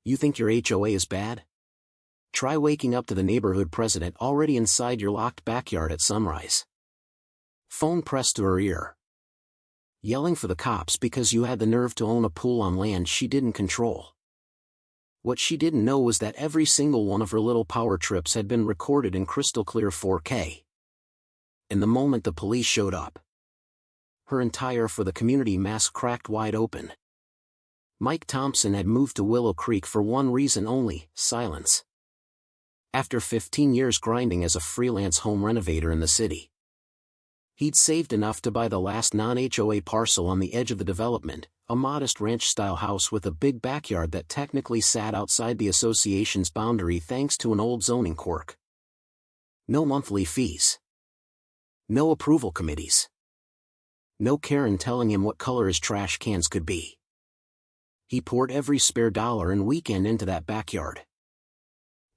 You think your HOA is bad? Try waking up to the neighborhood president already inside your locked backyard at sunrise. Phone pressed to her ear. Yelling for the cops because you had the nerve to own a pool on land she didn't control. What she didn't know was that every single one of her little power trips had been recorded in crystal clear 4K. And the moment the police showed up, her entire for the community mask cracked wide open. Mike Thompson had moved to Willow Creek for one reason only: silence. After 15 years grinding as a freelance home renovator in the city, he'd saved enough to buy the last non-HOA parcel on the edge of the development, a modest ranch-style house with a big backyard that technically sat outside the association's boundary thanks to an old zoning quirk. No monthly fees. No approval committees. No Karen telling him what color his trash cans could be. He poured every spare dollar and weekend into that backyard.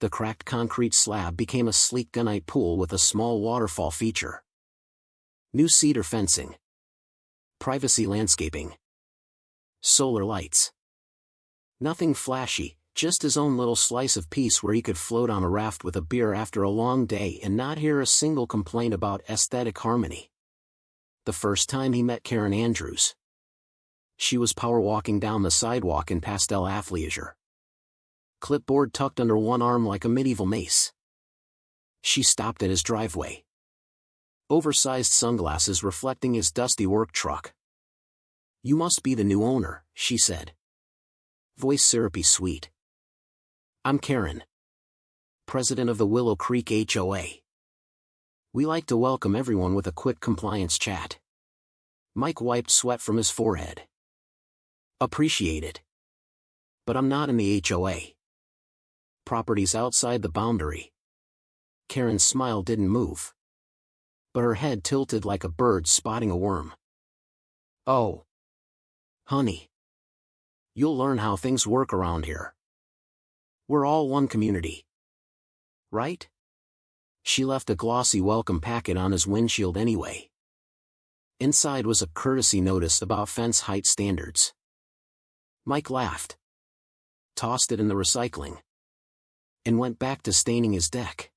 The cracked concrete slab became a sleek gunite pool with a small waterfall feature. New cedar fencing. Privacy landscaping. Solar lights. Nothing flashy, just his own little slice of peace where he could float on a raft with a beer after a long day and not hear a single complaint about aesthetic harmony. The first time he met Karen Andrews, she was power walking down the sidewalk in pastel athleisure. Clipboard tucked under one arm like a medieval mace. She stopped at his driveway. Oversized sunglasses reflecting his dusty work truck. "You must be the new owner," she said. Voice syrupy sweet. "I'm Karen, president of the Willow Creek HOA. We like to welcome everyone with a quick compliance chat." Mike wiped sweat from his forehead. "Appreciate it. But I'm not in the HOA. Property's outside the boundary." Karen's smile didn't move, but her head tilted like a bird spotting a worm. "Oh, honey. You'll learn how things work around here. We're all one community. Right?" She left a glossy welcome packet on his windshield anyway. Inside was a courtesy notice about fence height standards. Mike laughed, tossed it in the recycling, and went back to staining his deck.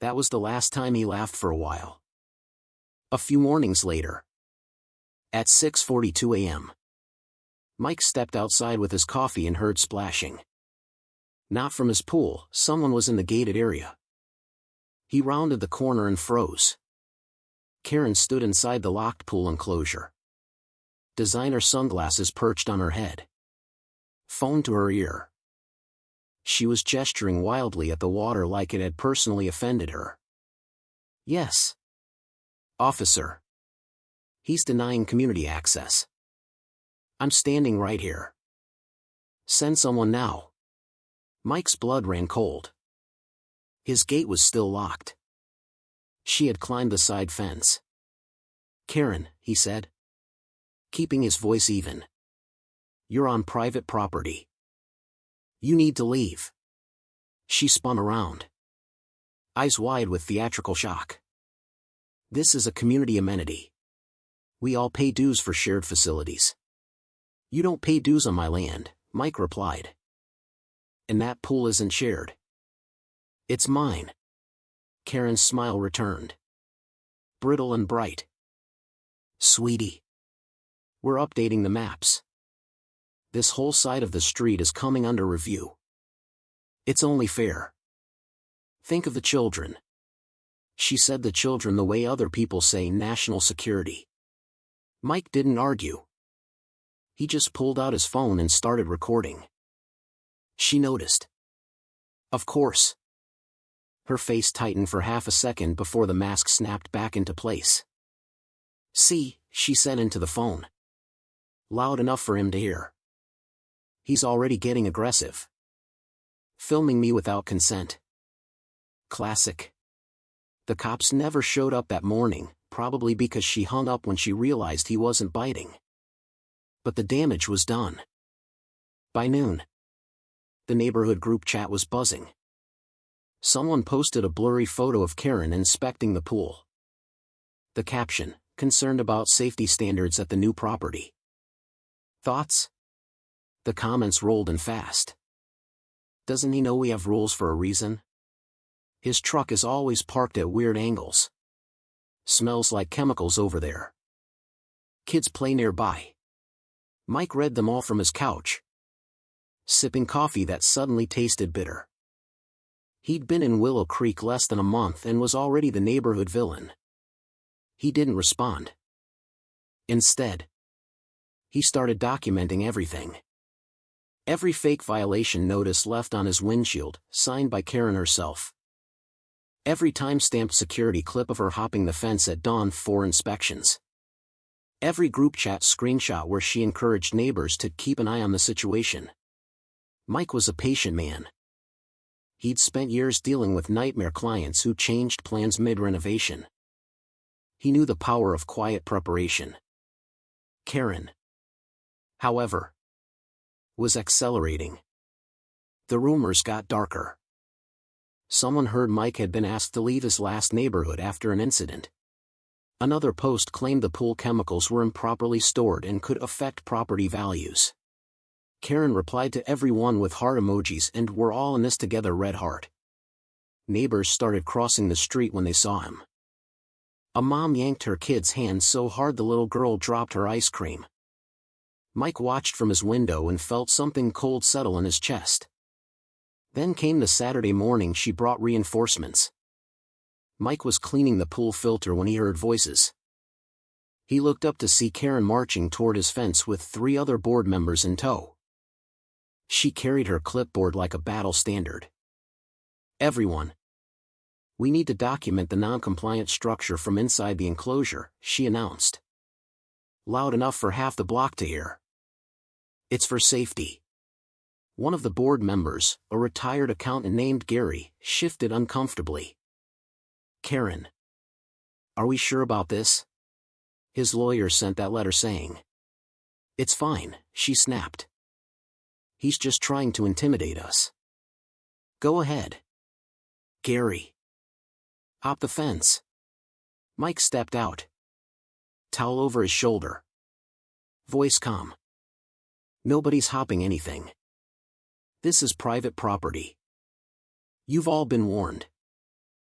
That was the last time he laughed for a while. A few mornings later, at 6:42 a.m., Mike stepped outside with his coffee and heard splashing. Not from his pool, someone was in the gated area. He rounded the corner and froze. Karen stood inside the locked pool enclosure. Designer sunglasses perched on her head. Phone to her ear. She was gesturing wildly at the water like it had personally offended her. "Yes, officer. He's denying community access. I'm standing right here. Send someone now." Mike's blood ran cold. His gate was still locked. She had climbed the side fence. "Karen," he said, keeping his voice even. "You're on private property. You need to leave." She spun around, eyes wide with theatrical shock. "This is a community amenity. We all pay dues for shared facilities." "You don't pay dues on my land," Mike replied. "And that pool isn't shared. It's mine." Karen's smile returned, brittle and bright. "Sweetie, we're updating the maps. This whole side of the street is coming under review. It's only fair. Think of the children." She said the children the way other people say national security. Mike didn't argue. He just pulled out his phone and started recording. She noticed. "Of course." Her face tightened for half a second before the mask snapped back into place. "See," she said into the phone. Loud enough for him to hear. "He's already getting aggressive. Filming me without consent. Classic." The cops never showed up that morning, probably because she hung up when she realized he wasn't biting. But the damage was done. By noon, the neighborhood group chat was buzzing. Someone posted a blurry photo of Karen inspecting the pool. The caption, "Concerned about safety standards at the new property. Thoughts?" The comments rolled in fast. Doesn't he know we have rules for a reason? His truck is always parked at weird angles. Smells like chemicals over there. Kids play nearby. Mike read them all from his couch, sipping coffee that suddenly tasted bitter. He'd been in Willow Creek less than a month and was already the neighborhood villain. He didn't respond. Instead, he started documenting everything. Every fake violation notice left on his windshield, signed by Karen herself. Every time-stamped security clip of her hopping the fence at dawn for inspections. Every group chat screenshot where she encouraged neighbors to keep an eye on the situation. Mike was a patient man. He'd spent years dealing with nightmare clients who changed plans mid-renovation. He knew the power of quiet preparation. Karen, however, was accelerating. The rumors got darker. Someone heard Mike had been asked to leave his last neighborhood after an incident. Another post claimed the pool chemicals were improperly stored and could affect property values. Karen replied to everyone with heart emojis and "we're all in this together" red heart. Neighbors started crossing the street when they saw him. A mom yanked her kid's hand so hard the little girl dropped her ice cream. Mike watched from his window and felt something cold settle in his chest. Then came the Saturday morning she brought reinforcements. Mike was cleaning the pool filter when he heard voices. He looked up to see Karen marching toward his fence with 3 other board members in tow. She carried her clipboard like a battle standard. "Everyone. We need to document the non-compliant structure from inside the enclosure," she announced. Loud enough for half the block to hear. "It's for safety." One of the board members, a retired accountant named Gary, shifted uncomfortably. "Karen. Are we sure about this?" His lawyer sent that letter saying. "It's fine," she snapped. "He's just trying to intimidate us." "Go ahead. Gary. Hop the fence." Mike stepped out. Towel over his shoulder. Voice calm. "Nobody's hopping anything. This is private property. You've all been warned."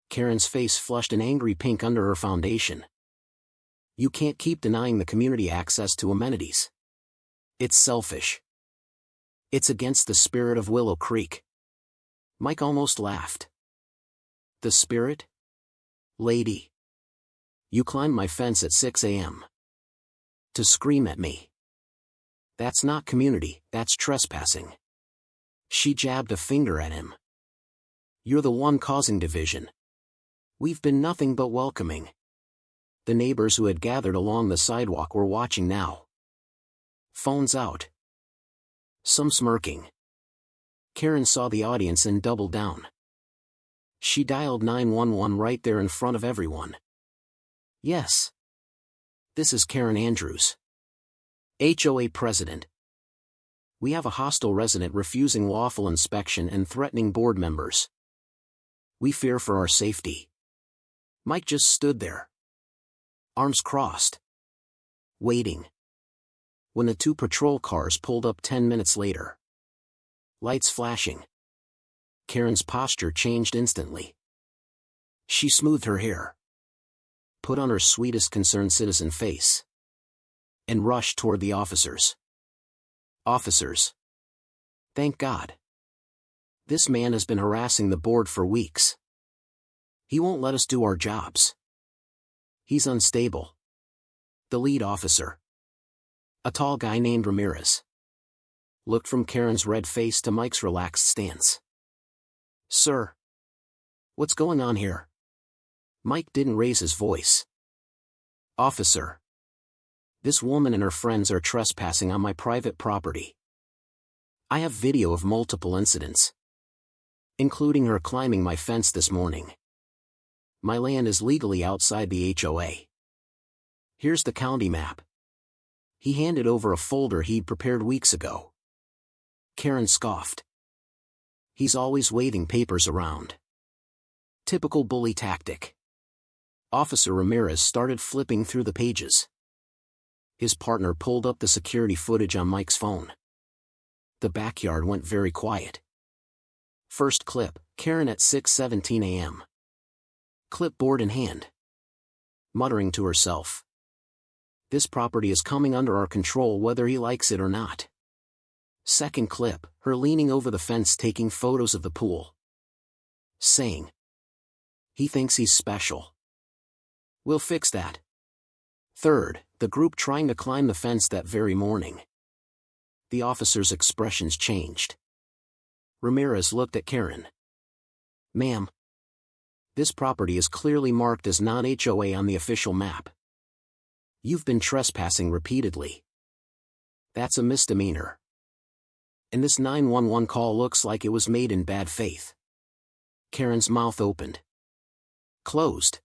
Karen's face flushed an angry pink under her foundation. "You can't keep denying the community access to amenities. It's selfish. It's against the spirit of Willow Creek." Mike almost laughed. "The spirit? Lady. You climbed my fence at 6 a.m. to scream at me. That's not community, that's trespassing." She jabbed a finger at him. "You're the one causing division. We've been nothing but welcoming." The neighbors who had gathered along the sidewalk were watching now. Phones out. Some smirking. Karen saw the audience and doubled down. She dialed 911 right there in front of everyone. "Yes. This is Karen Andrews, HOA president. We have a hostile resident refusing lawful inspection and threatening board members. We fear for our safety." Mike just stood there, arms crossed, waiting. When the 2 patrol cars pulled up 10 minutes later, lights flashing, Karen's posture changed instantly. She smoothed her hair, put on her sweetest concerned citizen face, and rushed toward the officers. "Officers. Thank God. This man has been harassing the board for weeks. He won't let us do our jobs. He's unstable." The lead officer, a tall guy named Ramirez, looked from Karen's red face to Mike's relaxed stance. "Sir. What's going on here?" Mike didn't raise his voice. "Officer. This woman and her friends are trespassing on my private property. I have video of multiple incidents, including her climbing my fence this morning. My land is legally outside the HOA. Here's the county map." He handed over a folder he'd prepared weeks ago. Karen scoffed. "He's always waving papers around. Typical bully tactic." Officer Ramirez started flipping through the pages. His partner pulled up the security footage on Mike's phone. The backyard went very quiet. First clip, Karen at 6:17 a.m. Clipboard in hand. Muttering to herself. This property is coming under our control whether he likes it or not. Second clip, her leaning over the fence taking photos of the pool. Saying. He thinks he's special. We'll fix that. Third, the group trying to climb the fence that very morning. The officer's expressions changed. Ramirez looked at Karen. Ma'am. This property is clearly marked as non-HOA on the official map. You've been trespassing repeatedly. That's a misdemeanor. And this 911 call looks like it was made in bad faith. Karen's mouth opened. Closed.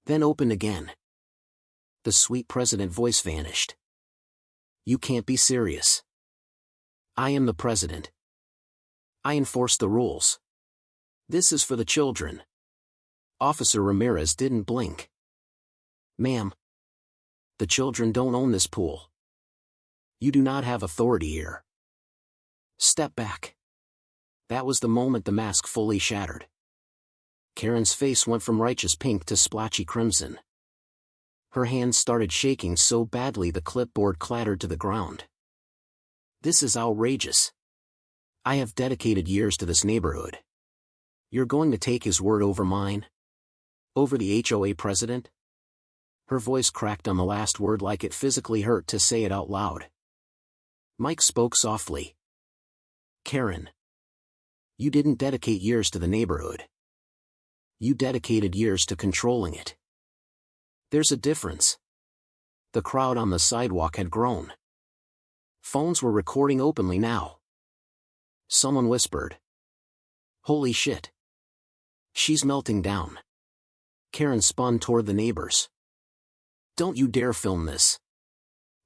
Then opened again. The sweet president voice vanished. You can't be serious. I am the president. I enforce the rules. This is for the children. Officer Ramirez didn't blink. Ma'am. The children don't own this pool. You do not have authority here. Step back. That was the moment the mask fully shattered. Karen's face went from righteous pink to splotchy crimson. Her hands started shaking so badly the clipboard clattered to the ground. This is outrageous. I have dedicated years to this neighborhood. You're going to take his word over mine? Over the HOA president? Her voice cracked on the last word like it physically hurt to say it out loud. Mike spoke softly. Karen. You didn't dedicate years to the neighborhood. You dedicated years to controlling it. There's a difference. The crowd on the sidewalk had grown. Phones were recording openly now. Someone whispered. Holy shit. She's melting down. Karen spun toward the neighbors. Don't you dare film this.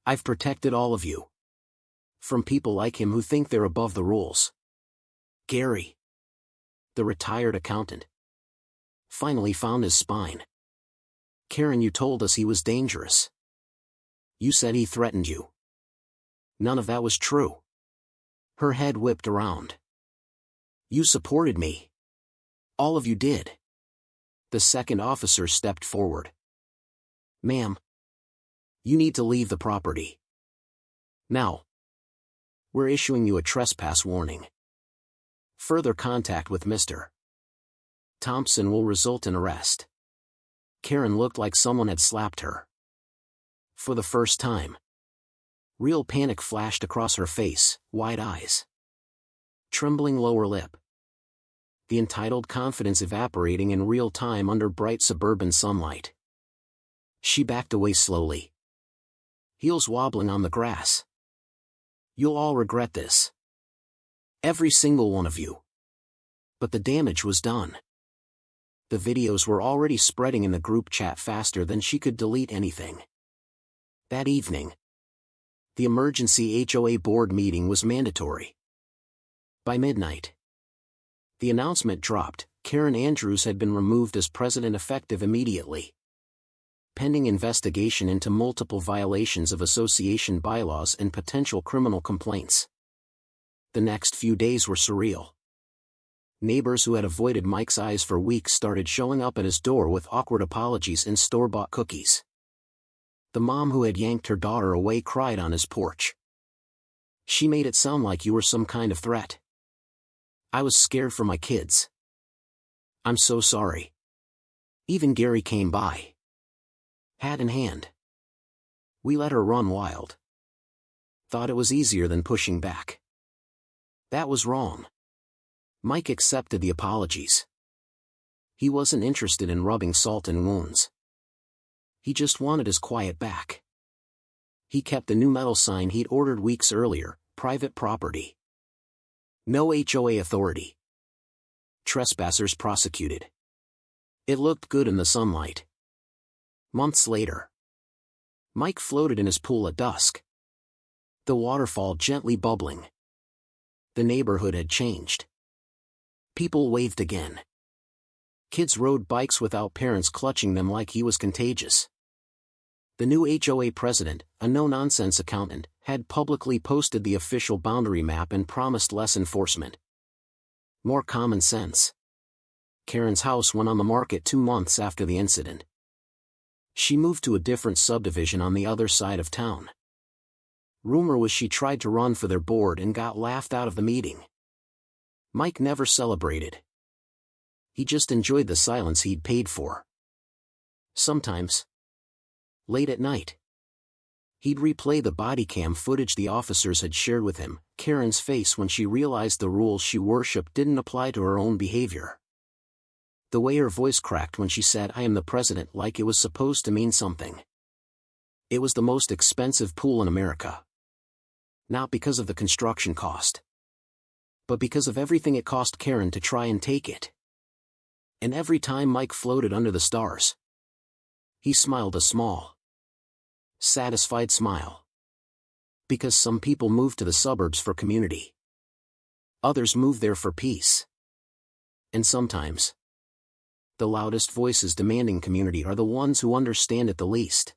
I've protected all of you. From people like him who think they're above the rules. Gary. The retired accountant. Finally found his spine. Karen, you told us he was dangerous. You said he threatened you. None of that was true. Her head whipped around. You supported me. All of you did. The second officer stepped forward. Ma'am. You need to leave the property. Now. We're issuing you a trespass warning. Further contact with Mr. Thompson will result in arrest. Karen looked like someone had slapped her. For the first time. Real panic flashed across her face, wide eyes. Trembling lower lip. The entitled confidence evaporating in real time under bright suburban sunlight. She backed away slowly. Heels wobbling on the grass. You'll all regret this. Every single one of you. But the damage was done. The videos were already spreading in the group chat faster than she could delete anything. That evening, the emergency HOA board meeting was mandatory. By midnight, the announcement dropped. Karen Andrews had been removed as president effective immediately. Pending investigation into multiple violations of association bylaws and potential criminal complaints. The next few days were surreal. Neighbors who had avoided Mike's eyes for weeks started showing up at his door with awkward apologies and store-bought cookies. The mom who had yanked her daughter away cried on his porch. She made it sound like you were some kind of threat. I was scared for my kids. I'm so sorry. Even Gary came by. Hat in hand. We let her run wild. Thought it was easier than pushing back. That was wrong. Mike accepted the apologies. He wasn't interested in rubbing salt in wounds. He just wanted his quiet back. He kept the new metal sign he'd ordered weeks earlier, private property. No HOA authority. Trespassers prosecuted. It looked good in the sunlight. Months later, Mike floated in his pool at dusk. The waterfall gently bubbling. The neighborhood had changed. People waved again. Kids rode bikes without parents clutching them like he was contagious. The new HOA president, a no-nonsense accountant, had publicly posted the official boundary map and promised less enforcement. More common sense. Karen's house went on the market 2 months after the incident. She moved to a different subdivision on the other side of town. Rumor was she tried to run for their board and got laughed out of the meeting. Mike never celebrated. He just enjoyed the silence he'd paid for. Sometimes, late at night, he'd replay the body cam footage the officers had shared with him, Karen's face when she realized the rules she worshipped didn't apply to her own behavior. The way her voice cracked when she said, "I am the president," like it was supposed to mean something. It was the most expensive pool in America. Not because of the construction cost, but because of everything it cost Karen to try and take it. And every time Mike floated under the stars, he smiled a small, satisfied smile. Because some people move to the suburbs for community. Others move there for peace. And sometimes, the loudest voices demanding community are the ones who understand it the least.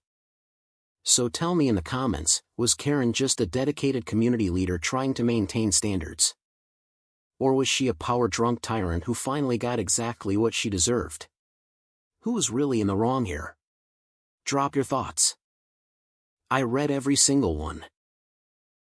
So tell me in the comments, was Karen just a dedicated community leader trying to maintain standards? Or was she a power-drunk tyrant who finally got exactly what she deserved? Who was really in the wrong here? Drop your thoughts. I read every single one.